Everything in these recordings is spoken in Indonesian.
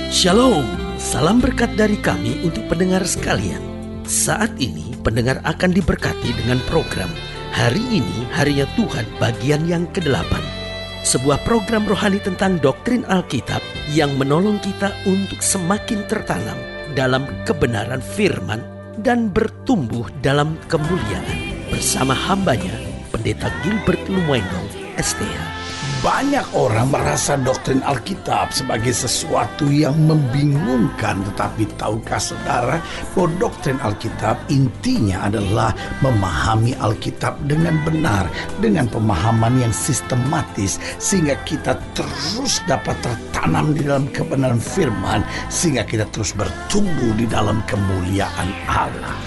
Shalom, salam berkat dari kami untuk pendengar sekalian. Saat ini pendengar akan diberkati dengan program Hari Ini Harinya Tuhan bagian yang ke-8. Sebuah program rohani tentang doktrin Alkitab yang menolong kita untuk semakin tertanam dalam kebenaran firman dan bertumbuh dalam kemuliaan. Bersama hambanya, Pendeta Gilbert Lumendo, STH. Banyak orang merasa doktrin Alkitab sebagai sesuatu yang membingungkan. Tetapi tahukah saudara bahwa doktrin Alkitab intinya adalah memahami Alkitab dengan benar, dengan pemahaman yang sistematis, sehingga kita terus dapat tertanam di dalam kebenaran firman, sehingga kita terus bertumbuh di dalam kemuliaan Allah.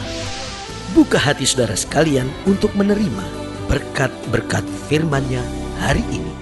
Buka hati saudara sekalian untuk menerima berkat-berkat firman-Nya hari ini.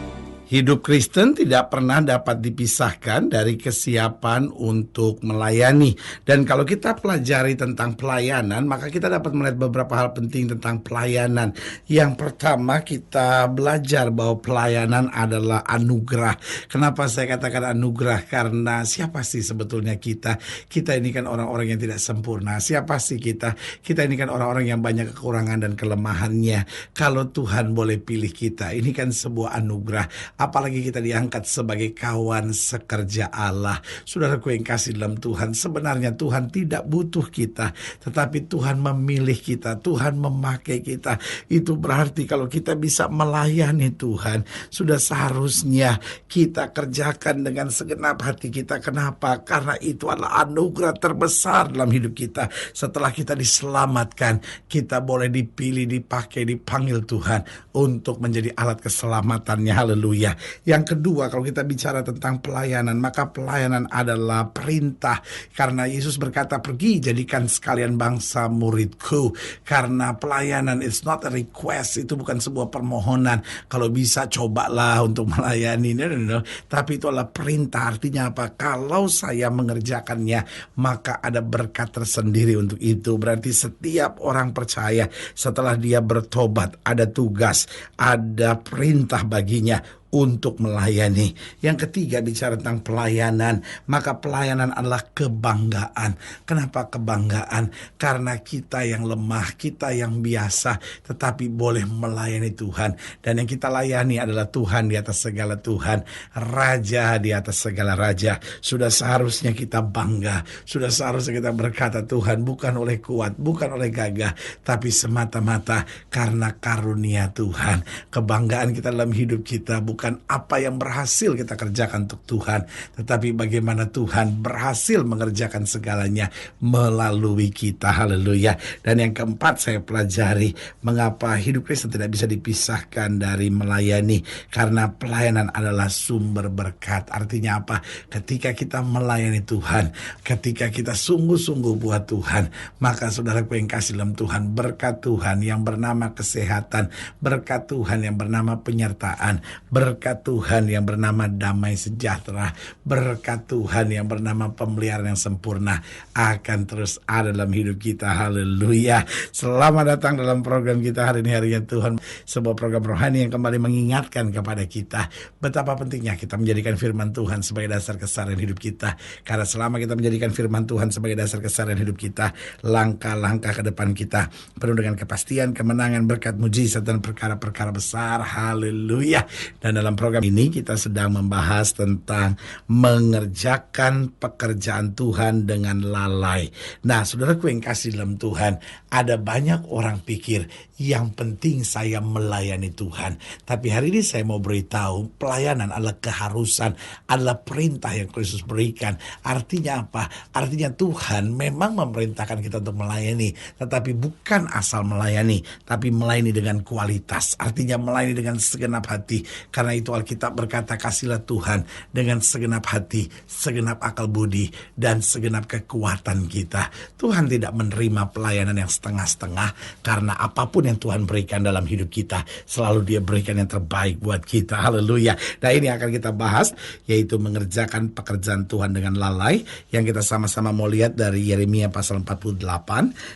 Hidup Kristen tidak pernah dapat dipisahkan dari kesiapan untuk melayani. Dan kalau kita pelajari tentang pelayanan, maka kita dapat melihat beberapa hal penting tentang pelayanan. Yang pertama, kita belajar bahwa pelayanan adalah anugerah. Kenapa saya katakan anugerah? Karena siapa sih sebetulnya kita? Kita ini kan orang-orang yang tidak sempurna. Siapa sih kita? Kita ini kan orang-orang yang banyak kekurangan dan kelemahannya. Kalau Tuhan boleh pilih kita, ini kan sebuah anugerah. Apalagi kita diangkat sebagai kawan sekerja Allah. Saudaraku yang kasih dalam Tuhan, sebenarnya Tuhan tidak butuh kita, tetapi Tuhan memilih kita, Tuhan memakai kita. Itu berarti kalau kita bisa melayani Tuhan, sudah seharusnya kita kerjakan dengan segenap hati kita. Kenapa? Karena itu adalah anugerah terbesar dalam hidup kita. Setelah kita diselamatkan, kita boleh dipilih, dipakai, dipanggil Tuhan untuk menjadi alat keselamatannya. Haleluya. Yang kedua, kalau kita bicara tentang pelayanan, maka pelayanan adalah perintah. Karena Yesus berkata, pergi jadikan sekalian bangsa muridku. Karena pelayanan it's not a request, itu bukan sebuah permohonan. Kalau bisa cobalah untuk melayani. No. Tapi itu adalah perintah. Artinya apa? Kalau saya mengerjakannya, maka ada berkat tersendiri untuk itu. Berarti setiap orang percaya setelah dia bertobat, ada tugas, ada perintah baginya untuk melayani. Yang ketiga, bicara tentang pelayanan, maka pelayanan adalah kebanggaan. Kenapa kebanggaan? Karena kita yang lemah, kita yang biasa, tetapi boleh melayani Tuhan. Dan yang kita layani adalah Tuhan di atas segala Tuhan, Raja di atas segala Raja. Sudah seharusnya kita bangga, sudah seharusnya kita berkata, Tuhan bukan oleh kuat, bukan oleh gagah, tapi semata-mata karena karunia Tuhan. Kebanggaan kita dalam hidup kita bukan apa yang berhasil kita kerjakan untuk Tuhan, tetapi bagaimana Tuhan berhasil mengerjakan segalanya melalui kita. Haleluya. Dan yang keempat, saya pelajari mengapa hidup Kristen tidak bisa dipisahkan dari melayani. Karena pelayanan adalah sumber berkat. Artinya apa? Ketika kita melayani Tuhan, ketika kita sungguh-sungguh buat Tuhan, maka saudaraku yang kasih dalam Tuhan, berkat Tuhan yang bernama kesehatan, berkat Tuhan yang bernama penyertaan, berkat Tuhan yang bernama damai sejahtera, berkat Tuhan yang bernama pemeliharaan yang sempurna akan terus ada dalam hidup kita. Haleluya. Selamat datang dalam program kita hari ini, Harinya Tuhan, sebuah program rohani yang kembali mengingatkan kepada kita betapa pentingnya kita menjadikan firman Tuhan sebagai dasar keseharian hidup kita. Karena selama kita menjadikan firman Tuhan sebagai dasar keseharian hidup kita, langkah-langkah ke depan kita penuh dengan kepastian, kemenangan, berkat, mujizat, dan perkara-perkara besar. Haleluya. Dan dalam program ini kita sedang membahas tentang mengerjakan pekerjaan Tuhan dengan lalai. Nah, saudaraku yang kasih dalam Tuhan, ada banyak orang pikir yang penting saya melayani Tuhan. Tapi hari ini saya mau beritahu, pelayanan adalah keharusan, adalah perintah yang Kristus berikan. Artinya apa? Artinya Tuhan memang memerintahkan kita untuk melayani, tetapi bukan asal melayani, tapi melayani dengan kualitas. Artinya melayani dengan segenap hati. Karena itu Alkitab berkata, kasihlah Tuhan dengan segenap hati, segenap akal budi, dan segenap kekuatan kita. Tuhan tidak menerima pelayanan yang setengah-setengah, karena apapun yang Tuhan berikan dalam hidup kita, selalu Dia berikan yang terbaik buat kita. Haleluya. Nah, ini akan kita bahas, yaitu mengerjakan pekerjaan Tuhan dengan lalai, yang kita sama-sama mau lihat dari Yeremia pasal 48.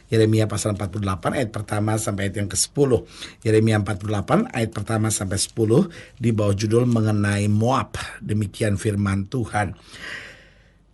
Yeremia pasal 48 ayat pertama sampai ayat yang ke-10. Yeremia 48 ayat pertama sampai 10 di bawah judul mengenai Moab. Demikian firman Tuhan.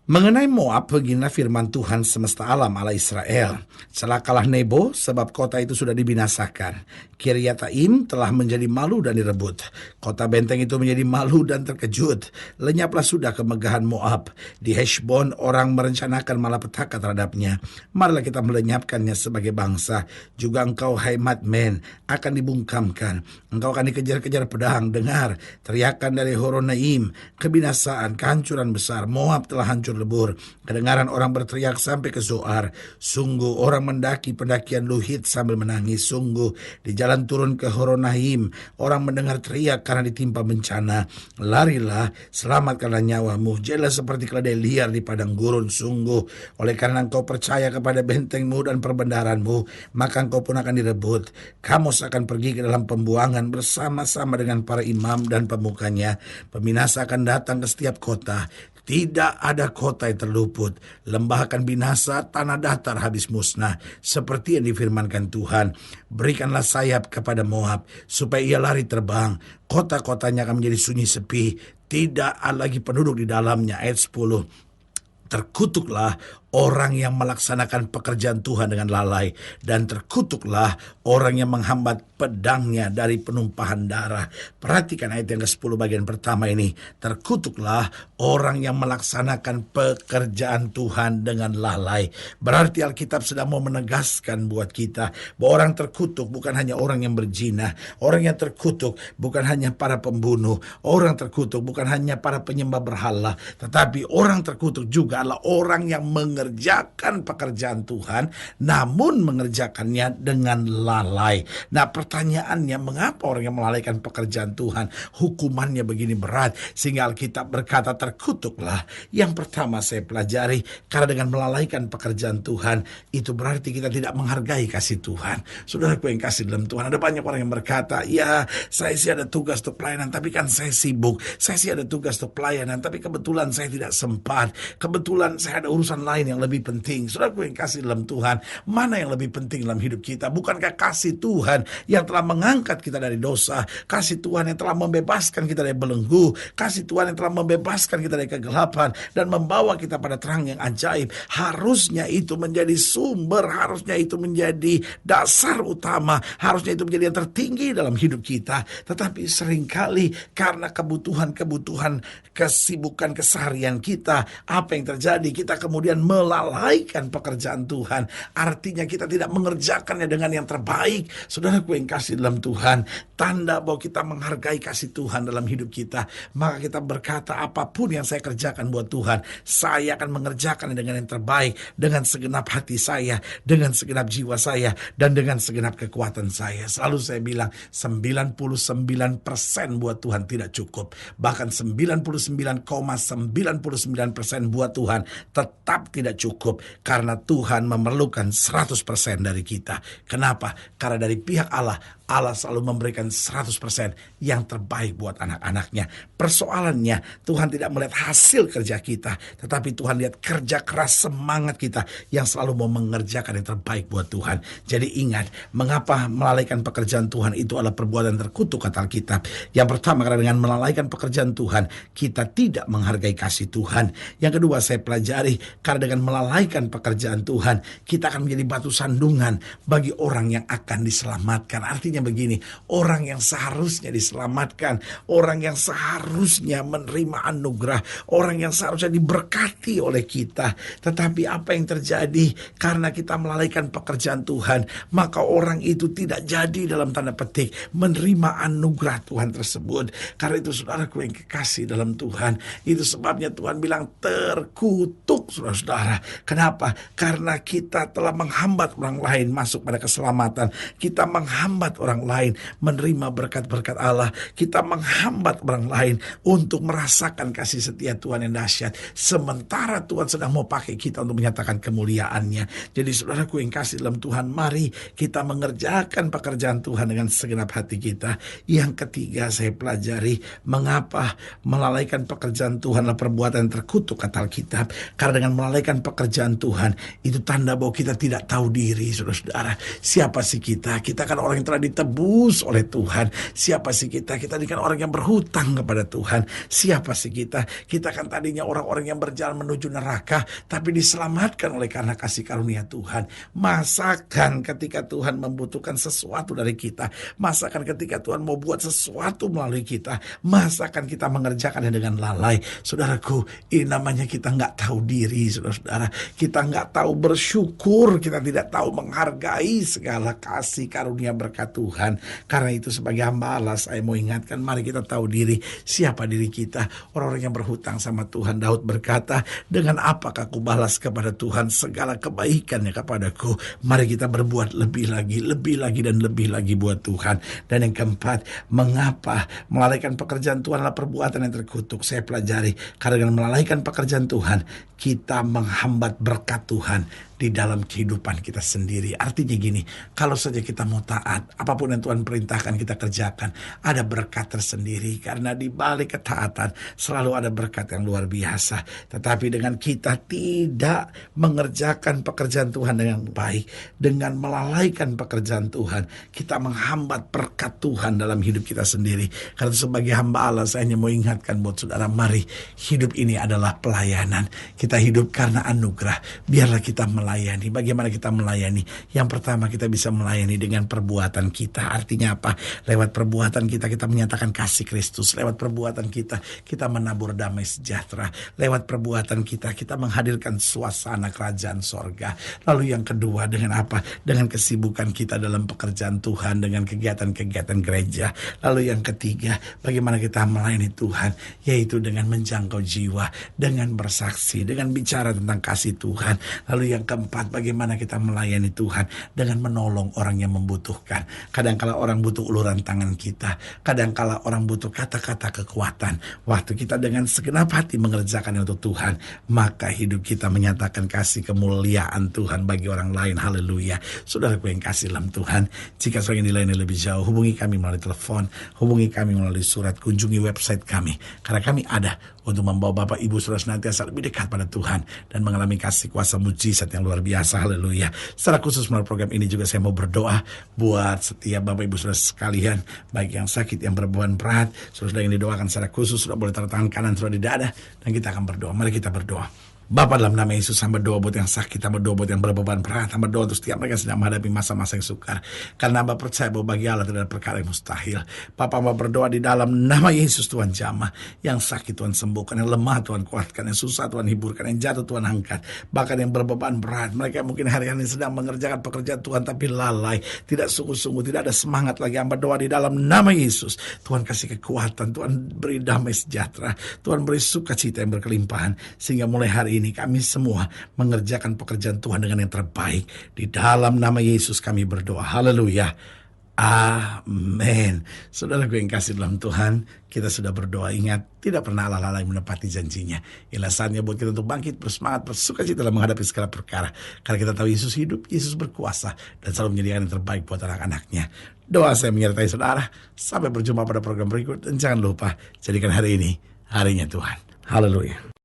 Mengenai Moab, beginilah firman Tuhan semesta alam Allah Israel. Celakalah Nebo, sebab kota itu sudah dibinasakan. Kiryataim telah menjadi malu dan direbut. Kota benteng itu menjadi malu dan terkejut. Lenyaplah sudah kemegahan Moab. Di Heshbon orang merencanakan malapetaka terhadapnya. Marilah kita melenyapkannya sebagai bangsa. Juga engkau, hai Madmen, akan dibungkamkan. Engkau akan dikejar-kejar pedang. Dengar teriakan dari Horonaim, kebinasaan, kehancuran besar. Moab telah hancur lebur. Kedengaran orang berteriak sampai ke Zoar. Sungguh orang mendaki pendakian Luhit sambil menangis. Sungguh di jalan turun ke Horonaim orang mendengar teriak karena ditimpa bencana. Larilah, selamatkanlah nyawamu. Jadilah seperti keledai liar di padang gurun. Sungguh oleh karena engkau percaya kepada bentengmu dan perbendaharanmu, maka engkau pun akan direbut. Kamus akan pergi ke dalam pembuangan bersama-sama dengan para imam dan pemukanya. Peminasa akan datang ke setiap kota. Tidak ada kota yang terluput. Lembah akan binasa, tanah datar habis musnah. Seperti yang difirmankan Tuhan. Berikanlah sayap kepada Moab, supaya ia lari terbang. Kota-kotanya akan menjadi sunyi sepi. Tidak ada lagi penduduk di dalamnya. Ayat 10. Terkutuklah orang yang melaksanakan pekerjaan Tuhan dengan lalai, dan terkutuklah orang yang menghambat pedangnya dari penumpahan darah. Perhatikan ayat yang ke-10 bagian pertama ini. Terkutuklah orang yang melaksanakan pekerjaan Tuhan dengan lalai. Berarti Alkitab sedang mau menegaskan buat kita bahwa orang terkutuk bukan hanya orang yang berzina. Orang yang terkutuk bukan hanya para pembunuh. Orang terkutuk bukan hanya para penyembah berhala. Tetapi orang terkutuk juga adalah orang yang mengerjakan pekerjaan Tuhan, namun mengerjakannya dengan lalai. Nah, pertanyaannya, mengapa orang yang melalaikan pekerjaan Tuhan hukumannya begini berat? Sehingga Alkitab berkata terkutuklah. Yang pertama saya pelajari, karena dengan melalaikan pekerjaan Tuhan, itu berarti kita tidak menghargai kasih Tuhan. Saudaraku yang kasih dalam Tuhan, ada banyak orang yang berkata, ya saya sih ada tugas untuk pelayanan, tapi kan saya sibuk. Saya sih ada tugas untuk pelayanan, tapi kebetulan saya tidak sempat. Kebetulan saya ada urusan lain yang lebih penting. Saudaraku yang kasih dalam Tuhan, mana yang lebih penting dalam hidup kita? Bukankah kasih Tuhan yang telah mengangkat kita dari dosa, kasih Tuhan yang telah membebaskan kita dari belenggu, kasih Tuhan yang telah membebaskan kita dari kegelapan dan membawa kita pada terang yang ajaib? Harusnya itu menjadi sumber, harusnya itu menjadi dasar utama, harusnya itu menjadi yang tertinggi dalam hidup kita. Tetapi seringkali karena kebutuhan, kesibukan keseharian kita, apa yang terjadi? Kita kemudian melalaikan pekerjaan Tuhan. Artinya kita tidak mengerjakannya dengan yang terbaik. Saudaraku yang kasih dalam Tuhan, tanda bahwa kita menghargai kasih Tuhan dalam hidup kita, maka kita berkata, apapun yang saya kerjakan buat Tuhan, saya akan mengerjakannya dengan yang terbaik, dengan segenap hati saya, dengan segenap jiwa saya, dan dengan segenap kekuatan saya. Selalu saya bilang 99% buat Tuhan tidak cukup. Bahkan 99,99% buat Tuhan tetap tidak cukup, karena Tuhan memerlukan 100% dari kita. Kenapa? Karena dari pihak Allah selalu memberikan 100% yang terbaik buat anak-anaknya. Persoalannya, Tuhan tidak melihat hasil kerja kita, tetapi Tuhan lihat kerja keras semangat kita yang selalu mau mengerjakan yang terbaik buat Tuhan. Jadi ingat, mengapa melalaikan pekerjaan Tuhan itu adalah perbuatan terkutuk kata Alkitab. Yang pertama, karena dengan melalaikan pekerjaan Tuhan, kita tidak menghargai kasih Tuhan. Yang kedua, saya pelajari, karena dengan melalaikan pekerjaan Tuhan, kita akan menjadi batu sandungan bagi orang yang akan diselamatkan. Artinya begini, orang yang seharusnya diselamatkan, orang yang seharusnya menerima anugerah, orang yang seharusnya diberkati oleh kita, tetapi apa yang terjadi karena kita melalaikan pekerjaan Tuhan, maka orang itu tidak jadi dalam tanda petik menerima anugerah Tuhan tersebut. Karena itu saudaraku yang kekasih dalam Tuhan, itu sebabnya Tuhan bilang terkutuk saudara-saudara. Kenapa? Karena kita telah menghambat orang lain masuk pada keselamatan, kita menghambat orang lain menerima berkat-berkat Allah, kita menghambat orang lain untuk merasakan kasih setia Tuhan yang dahsyat, sementara Tuhan sedang mau pakai kita untuk menyatakan kemuliaannya. Jadi saudaraku yang kasih dalam Tuhan, mari kita mengerjakan pekerjaan Tuhan dengan segenap hati kita. Yang ketiga, saya pelajari mengapa melalaikan pekerjaan Tuhan adalah perbuatan terkutuk kata Alkitab. Karena dengan melalaikan pekerjaan Tuhan, itu tanda bahwa kita tidak tahu diri, saudara-saudara. Siapa sih kita? Kita kan orang yang telah ditebus oleh Tuhan. Siapa sih kita? Kita ini kan orang yang berhutang kepada Tuhan. Siapa sih kita? Kita kan tadinya orang-orang yang berjalan menuju neraka, tapi diselamatkan oleh karena kasih karunia Tuhan. Masakan ketika Tuhan membutuhkan sesuatu dari kita, masakan ketika Tuhan mau buat sesuatu melalui kita, masakan kita mengerjakannya dengan lalai. Saudaraku, ini namanya kita nggak tahu diri, saudara-saudara. Kita nggak tahu bersyukur, kita tidak tahu menghargai segala kasih karunia berkat Tuhan. Karena itu sebagai hamba Allah, saya mau ingatkan, mari kita tahu diri. Siapa diri kita? Orang-orang yang berhutang sama Tuhan. Daud berkata, dengan apakah aku balas kepada Tuhan segala kebaikannya kepadaku? Mari kita berbuat lebih lagi dan lebih lagi buat Tuhan. Dan yang keempat, mengapa melalaikan pekerjaan Tuhan adalah perbuatan yang terkutuk? Saya pelajari, karena dengan melalaikan pekerjaan Tuhan, kita menghambat berkat Tuhan di dalam kehidupan kita sendiri. Artinya gini, kalau saja kita mau taat, apapun yang Tuhan perintahkan kita kerjakan, ada berkat tersendiri. Karena di balik ketaatan selalu ada berkat yang luar biasa. Tetapi dengan kita tidak mengerjakan pekerjaan Tuhan dengan baik, dengan melalaikan pekerjaan Tuhan, kita menghambat berkat Tuhan dalam hidup kita sendiri. Karena sebagai hamba Allah, saya hanya mau ingatkan buat saudara, mari, hidup ini adalah pelayanan. Kita hidup karena anugerah. Biarlah kita melayani. Bagaimana kita melayani? Yang pertama, kita bisa melayani dengan perbuatan kita. Artinya apa? Lewat perbuatan kita menyatakan kasih Kristus. Lewat perbuatan kita menabur damai sejahtera. Lewat perbuatan kita menghadirkan suasana kerajaan sorga. Lalu yang kedua, dengan apa? Dengan kesibukan kita dalam pekerjaan Tuhan, dengan kegiatan-kegiatan gereja. Lalu yang ketiga, bagaimana kita melayani Tuhan? Yaitu dengan menjangkau jiwa, dengan bersaksi, dengan bicara tentang kasih Tuhan. Lalu yang keempat, bagaimana kita melayani Tuhan? Dengan menolong orang yang membutuhkan. Kadangkala orang butuh uluran tangan kita. Kadangkala orang butuh kata-kata kekuatan. Waktu kita dengan segenap hati mengerjakannya untuk Tuhan, maka hidup kita menyatakan kasih kemuliaan Tuhan bagi orang lain. Haleluya. Saudaraku yang kasih dalam Tuhan, jika saudara yang dilayani lebih jauh, hubungi kami melalui telepon, hubungi kami melalui surat, kunjungi website kami. Karena kami ada untuk membawa Bapak Ibu saudara senantiasa lebih dekat pada Tuhan dan mengalami kasih kuasa mujizat yang luar biasa. Haleluya. Secara khusus melalui program ini juga saya mau berdoa buat setiap Bapak Ibu saudara sekalian, baik yang sakit, yang berbeban berat. Saudara yang didoakan secara khusus sudah boleh taruh tangan kanan saudara di dada, dan kita akan berdoa. Mari kita berdoa. Bapa, dalam nama Yesus, hamba doa buat yang sakit, hamba doa buat yang berbeban berat, hamba doa untuk setiap mereka sedang menghadapi masa-masa yang sukar. Karena hamba percaya bahwa bagi Allah tidak ada perkara yang mustahil. Bapa, hamba berdoa di dalam nama Yesus, Tuhan jamah. Yang sakit Tuhan sembuhkan, yang lemah Tuhan kuatkan, yang susah Tuhan hiburkan, yang jatuh Tuhan angkat. Bahkan yang berbeban berat, mereka mungkin hari-hari sedang mengerjakan pekerjaan Tuhan tapi lalai, tidak sungguh-sungguh, tidak ada semangat lagi. Hamba doa di dalam nama Yesus, Tuhan kasih kekuatan, Tuhan beri damai sejahtera, Tuhan beri sukacita yang berkelimpahan, sehingga mulai hari ini kami semua mengerjakan pekerjaan Tuhan dengan yang terbaik. Di dalam nama Yesus kami berdoa. Haleluya. Amin. Saudaraku yang kasih dalam Tuhan, kita sudah berdoa. Ingat, tidak pernah Allah lalai menepati janjinya. Inilah saatnya buat kita untuk bangkit, bersemangat, bersukacita dalam menghadapi segala perkara. Karena kita tahu Yesus hidup, Yesus berkuasa, dan selalu menyediakan yang terbaik buat anak-anaknya. Doa saya menyertai saudara. Sampai berjumpa pada program berikut. Dan jangan lupa, jadikan hari ini harinya Tuhan. Haleluya.